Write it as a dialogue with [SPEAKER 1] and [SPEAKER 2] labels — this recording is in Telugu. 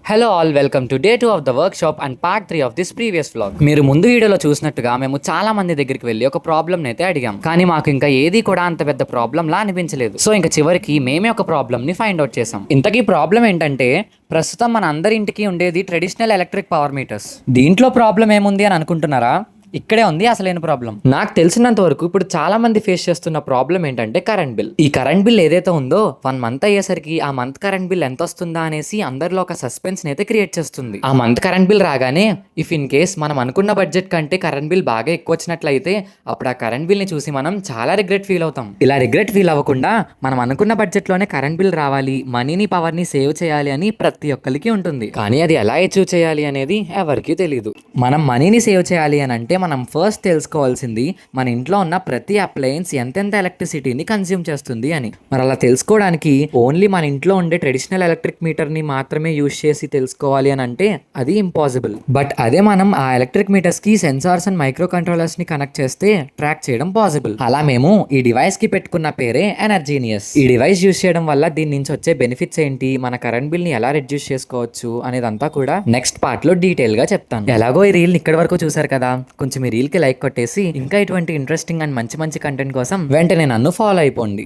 [SPEAKER 1] Hello all, welcome to day 2 of the work shop and part 3 of this previous vlog. మీరు ముందు వీడియోలో చూసినట్టుగా మేము చాలా మంది దగ్గరికి వెళ్ళి ఒక ప్రాబ్లం అయితే అడిగాం, కానీ మాకు ఇంకా ఏది కూడా అంత పెద్ద ప్రాబ్లం లా అనిపించలేదు. సో ఇంకా చివరికి మేమే ఒక ప్రాబ్లం ని ఫైండ్ అవుట్ చేసాం. ఇంతకీ ప్రాబ్లం ఏంటంటే, ప్రస్తుతం మన అందరి ఇంటికి ఉండేది ట్రెడిషనల్ ఎలక్ట్రిక్ పవర్ మీటర్స్. దీంట్లో ప్రాబ్లం ఏముంది అని అనుకుంటున్నారా? ఇక్కడే ఉంది అసలైన ప్రాబ్లం. నాకు తెలిసినంత వరకు ఇప్పుడు చాలా మంది ఫేస్ చేస్తున్న ప్రాబ్లం ఏంటంటే కరెంట్ బిల్. ఈ కరెంట్ బిల్ ఏదైతే ఉందో 1 మంత్ అయ్యేసరికి ఆ మంత్ కరెంట్ బిల్ ఎంత వస్తుందా అనేసి అందరిలో ఒక సస్పెన్స్ అయితే క్రియేట్ చేస్తుంది. ఆ మంత్ కరెంట్ బిల్ రాగానే ఇఫ్ ఇన్ కేస్ మనం అనుకున్న బడ్జెట్ కంటే కరెంట్ బిల్ బాగా ఎక్కువ వచ్చినట్లయితే అప్పుడు ఆ కరెంట్ బిల్ ని చూసి మనం చాలా రిగ్రెట్ ఫీల్ అవుతాం. ఇలా రిగ్రెట్ ఫీల్ అవ్వకుండా మనం అనుకున్న బడ్జెట్ లోనే కరెంట్ బిల్ రావాలి, మనీని పవర్ ని సేవ్ చేయాలి అని ప్రతి ఒక్కరికి ఉంటుంది. కానీ అది ఎలా అచీవ్ చేయాలి అనేది ఎవరికీ తెలియదు. మనం మనీని సేవ్ చేయాలి అని అంటే మనం ఫస్ట్ తెలుసుకోవాల్సింది మన ఇంట్లో ఉన్న ప్రతి అప్లయన్స్ ఎంతెంత ఎలక్ట్రిసిటీని కన్స్యూమ్ చేస్తుంది అని. మరి అలా తెలుసుకోవడానికి ఓన్లీ మన ఇంట్లో ఉండే ట్రెడిషనల్ ఎలక్ట్రిక్ మీటర్ ని మాత్రమే యూజ్ చేసి తెలుసుకోవాలి అని అంటే అది ఇంపాసిబుల్. బట్ అదే మనం ఆ ఎలక్ట్రిక్ మీటర్స్ కి సెన్సార్స్ అండ్ మైక్రో కంట్రోలర్స్ ని కనెక్ట్ చేస్తే ట్రాక్ చేయడం పాసిబుల్. అలా మేము ఈ డివైస్ కి పెట్టుకున్న పేరే ఎనర్జీనియస్. ఈ డివైస్ యూజ్ చేయడం వల్ల దీని నుంచి వచ్చే బెనిఫిట్స్ ఏంటి, మన కరెంట్ బిల్ ని ఎలా రెడ్యూస్ చేసుకోవచ్చు అనేదంతా కూడా నెక్స్ట్ పార్ట్ లో డీటెయిల్ గా చెప్తాను. ఎలాగో ఈ రీల్ ఇక్కడి వరకు చూసారు కదా, కొంచెం ఈ రీల్ కి లైక్ కొట్టేసి ఇంకా ఇటువంటి ఇంట్రెస్టింగ్ అండ్ మంచి కంటెంట్ కోసం వెంటనే నన్ను ఫాలో అయిపోండి.